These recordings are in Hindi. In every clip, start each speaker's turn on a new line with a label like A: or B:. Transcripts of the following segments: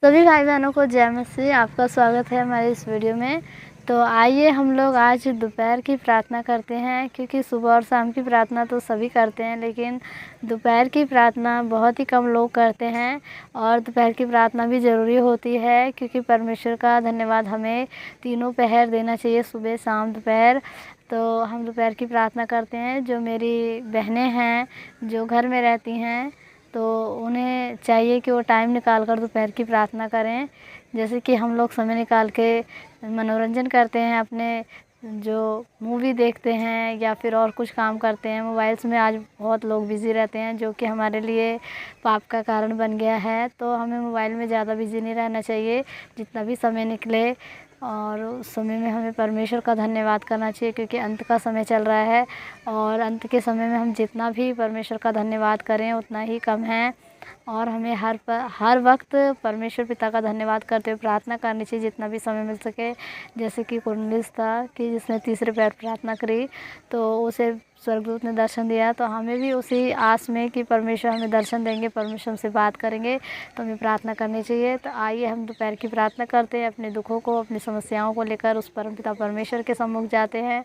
A: सभी भाई बहनों को जय मसीह। आपका स्वागत है हमारे इस वीडियो में। तो आइए हम लोग आज दोपहर की प्रार्थना करते हैं, क्योंकि सुबह और शाम की प्रार्थना तो सभी करते हैं, लेकिन दोपहर की प्रार्थना बहुत ही कम लोग करते हैं। और दोपहर की प्रार्थना भी ज़रूरी होती है, क्योंकि परमेश्वर का धन्यवाद हमें तीनों पहर देना चाहिए, सुबह शाम दोपहर। तो हम दोपहर की प्रार्थना करते हैं। जो मेरी बहनें हैं जो घर में रहती हैं, तो उन्हें चाहिए कि वो टाइम निकाल कर दोपहर की प्रार्थना करें। जैसे कि हम लोग समय निकाल के मनोरंजन करते हैं, अपने जो मूवी देखते हैं या फिर और कुछ काम करते हैं। मोबाइल्स में आज बहुत लोग बिज़ी रहते हैं, जो कि हमारे लिए पाप का कारण बन गया है। तो हमें मोबाइल में ज़्यादा बिज़ी नहीं रहना चाहिए। जितना भी समय निकले और उस समय में हमें परमेश्वर का धन्यवाद करना चाहिए, क्योंकि अंत का समय चल रहा है। और अंत के समय में हम जितना भी परमेश्वर का धन्यवाद करें उतना ही कम है। और हमें हर वक्त परमेश्वर पिता का धन्यवाद करते हुए प्रार्थना करनी चाहिए, जितना भी समय मिल सके। जैसे कि कुरनेलियुस था कि जिसने तीसरे पैर प्रार्थना करी, तो उसे स्वर्गदूत ने दर्शन दिया। तो हमें भी उसी आस में कि परमेश्वर हमें दर्शन देंगे, परमेश्वर हमसे बात करेंगे, तो हमें प्रार्थना करनी चाहिए। तो आइए हम दोपहर की प्रार्थना करते हैं, अपने दुखों को, अपनी समस्याओं को लेकर उस परमपिता परमेश्वर के सम्मुख जाते हैं।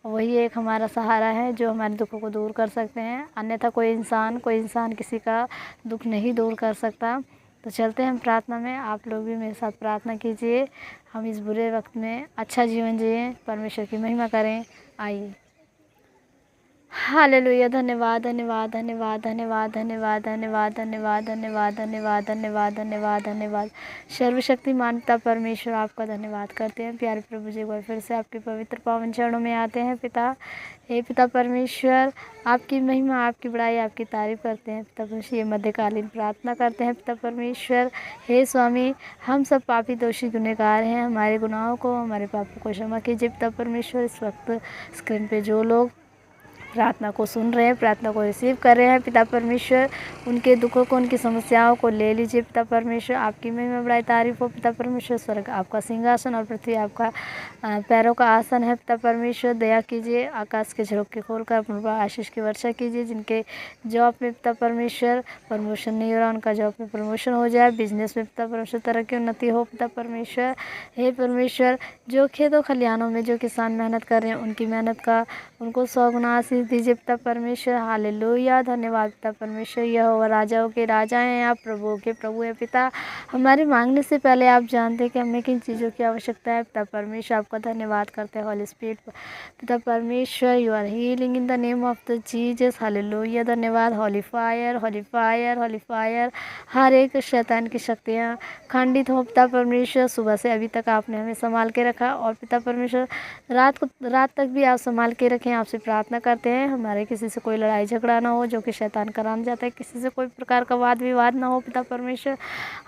A: वही एक हमारा सहारा है जो हमारे दुखों को दूर कर सकते हैं। अन्यथा कोई इंसान किसी का दुख नहीं दूर कर सकता। तो चलते हैं हम प्रार्थना में। आप लोग भी मेरे साथ प्रार्थना कीजिए। हम इस बुरे वक्त में अच्छा जीवन जिएं, परमेश्वर की महिमा करें। आइए। हालेलुया। धन्यवाद धन्यवाद धन्यवाद धन्यवाद धन्यवाद धन्यवाद धन्यवाद धन्यवाद धन्यवाद धन्यवाद धन्यवाद धन्यवाद। सर्वशक्तिमान पिता परमेश्वर, आपका धन्यवाद करते हैं। प्यारे प्रभु जी, एक बार फिर से आपके पवित्र पावन चरणों में आते हैं पिता। हे पिता परमेश्वर, आपकी महिमा, आपकी बड़ाई, आपकी तारीफ करते हैं पिता परमेश्वर। ये मध्यकालीन प्रार्थना करते हैं पिता परमेश्वर। हे स्वामी, हम सब पापी दोषी गुनहगार हैं। हमारे गुनाहों को, हमारे पापों को क्षमा कीजिए पिता परमेश्वर। इस वक्त स्क्रीन पे जो लोग प्रार्थना को सुन रहे हैं, प्रार्थना को रिसीव कर रहे हैं पिता परमेश्वर, उनके दुखों को, उनकी समस्याओं को ले लीजिए पिता परमेश्वर। आपकी महिमा बड़ाई तारीफ हो पिता परमेश्वर। स्वर्ग आपका सिंहासन और पृथ्वी आपका पैरों का आसन है पिता परमेश्वर। दया कीजिए, आकाश के झरोखे खोलकर अपने ऊपर आशीष की वर्षा कीजिए। जिनके जॉब में पिता परमेश्वर प्रमोशन नहीं हो रहा, उनका जॉब में प्रमोशन हो जाए। बिजनेस में पिता परमेश्वर तरक्की उन्नति हो पिता परमेश्वर। हे परमेश्वर, जो खेतों खलिहानों में जो किसान मेहनत कर रहे हैं, उनकी मेहनत का उनको 100 गुना आशीष दीजिए पिता परमेश्वर। हालेलुया। धन्यवाद पिता परमेश्वर। यहोवा राजाओं के राजा हैं, आप प्रभुओं के प्रभु हैं पिता। हमारे मांगने से पहले आप जानते हैं कि हमें किन चीज़ों की आवश्यकता है पिता परमेश्वर। आपका धन्यवाद करते हैं हॉली स्पिरिट पिता परमेश्वर। You are healing in the name of the Jesus. Hallelujah. धन्यवाद। Holy fire, holy fire, holy fire. हर एक शैतान की शक्तियाँ खंडित हो पिता परमेश्वर। सुबह से अभी तक आपने हमें संभाल के रखा, और पिता परमेश्वर रात तक भी आप संभाल के रखें। आपसे प्रार्थना करते हैं हमारे किसी से कोई लड़ाई झगड़ा ना हो, जो कि शैतान कराने जाता है। किसी से कोई प्रकार का वाद विवाद ना हो पिता परमेश्वर।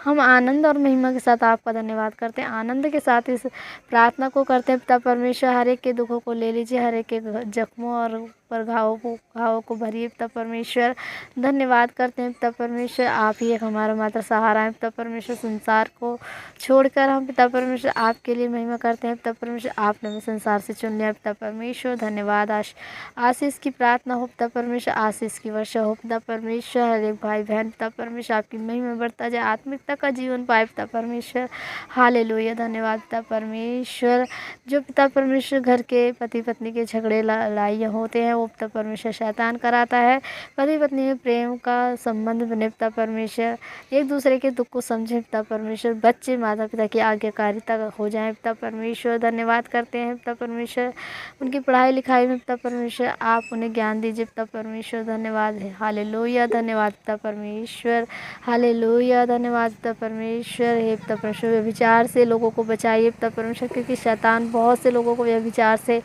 A: हम आनंद और महिमा के साथ आपका धन्यवाद करते हैं, आनंद के साथ इस प्रार्थना को करते हैं पिता परमेश्वर। हर एक के दुखों को ले लीजिए, हर एक के जख्मों और पर घावों को भरिए पिता परमेश्वर। धन्यवाद करते हैं पिता परमेश्वर। आप ही एक हमारा मात्र सहारा है पिता परमेश्वर। संसार को छोड़कर हम पिता परमेश्वर आपके लिए महिमा करते हैं पिता परमेश्वर। आपने हमें संसार से चुन लिया पिता परमेश्वर। धन्यवाद। आशीष की प्रार्थना हो पिता परमेश्वर, आशीष की वर्षा हो पिता परमेश्वर। हर एक भाई बहन पिता परमेश्वर आपकी महिमा बढ़ता जाए, आत्मिकता का जीवन पाए पिता परमेश्वर। हालेलुया। धन्यवाद पिता परमेश्वर। जो पिता परमेश्वर घर के पति पत्नी के झगड़े लड़ाइयाँ होते हैं, वो पिता परमेश्वर शैतान कराता है। पति पत्नी में प्रेम का संबंध बने पिता परमेश्वर, एक दूसरे के दुख को समझे पिता परमेश्वर। बच्चे माता पिता की आज्ञाकारिता हो जाएं पिता परमेश्वर। धन्यवाद करते हैं पिता परमेश्वर। उनकी पढ़ाई लिखाई में पिता परमेश्वर आप उन्हें ज्ञान दीजिए पिता परमेश्वर। धन्यवाद है। हालेलुया। धन्यवाद पिता परमेश्वर। हालेलुया। धन्यवाद पिता परमेश्वर। हे पिता परमेश्वर, व्यभिचार से लोगों को बचाइए पिता परमेश्वर, क्योंकि शैतान बहुत से लोगों को व्यभिचार से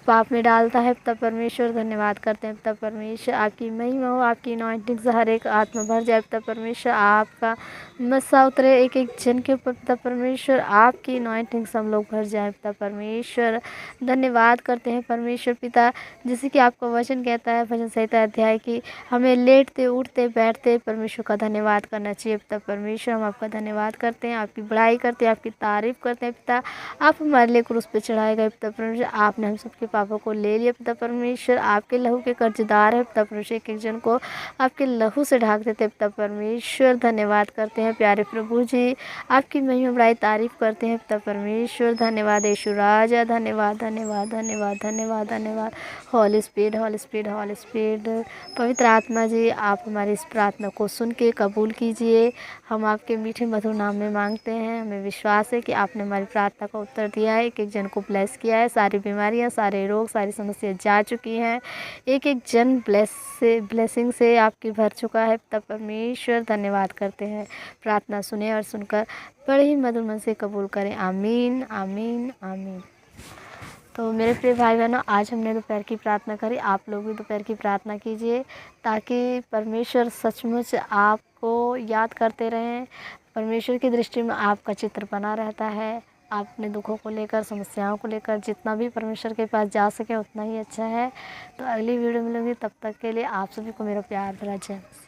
A: पाप में डालता है पिता परमेश्वर। धन्यवाद करते हैं पिता परमेश्वर। आपकी महिमा हो, आपकी अनॉइंटिंग से हर एक आत्मा भर जाए पिता परमेश्वर। आपका मस्सा उतरे एक एक जन के ऊपर पिता परमेश्वर। आपकी अनॉइंटिंग से हम लोग भर जाए पिता परमेश्वर। धन्यवाद करते हैं परमेश्वर पिता, जैसे कि आपका वचन कहता है भजन संहिता अध्याय की, हमें लेटते उठते बैठते परमेश्वर का धन्यवाद करना चाहिए पिता परमेश्वर। हम आपका धन्यवाद करते हैं, आपकी बड़ाई करते हैं, आपकी तारीफ करते हैं पिता। आप हमारे लिए क्रूस पे चढ़ाए गए पिता परमेश्वर। आपने हम सबके पापों को ले लिया पिता परमेश्वर। आपके लहू के कर्जदार है पिता परमेश्वर, एक एक जन को आपके लहू से ढाक देते पिता परमेश्वर। धन्यवाद करते हैं प्यारे प्रभु जी, आपकी महिमा बड़ाई तारीफ करते हैं पिता परमेश्वर। धन्यवाद यीशु राजा, धन्यवाद धन्यवाद धन्यवाद धन्यवाद धन्यवाद। हॉली स्पिरिट हॉली स्पिरिट हॉली स्पिरिट, पवित्र आत्मा जी आप हमारी इस प्रार्थना को सुन के कबूल कीजिए। हम आपके मीठे मधुर नाम में मांगते हैं। हमें विश्वास है कि आपने हमारी प्रार्थना का उत्तर दिया है, एक एक जन को ब्लेस किया है। सारी बीमारियां, सारे रोग, सारी समस्या जा चुकी हैं। एक एक जन ब्लेसिंग से आपकी भर चुका है पिता परमेश्वर। धन्यवाद करते हैं, प्रार्थना सुने और सुनकर बड़े ही मधुर मन से कबूल करें। आमीन आमीन आमीन। तो मेरे प्रिय भाई बहनों, आज हमने दोपहर की प्रार्थना करी। आप लोग भी दोपहर की प्रार्थना कीजिए ताकि परमेश्वर सचमुच आपको याद करते रहें। परमेश्वर की दृष्टि में आपका चित्र बना रहता है। आप अपने दुखों को लेकर, समस्याओं को लेकर जितना भी परमेश्वर के पास जा सके उतना ही अच्छा है। तो अगली वीडियो मिलूंगी, तब तक के लिए आप सभी को मेरा प्यार भरा जय मसीह।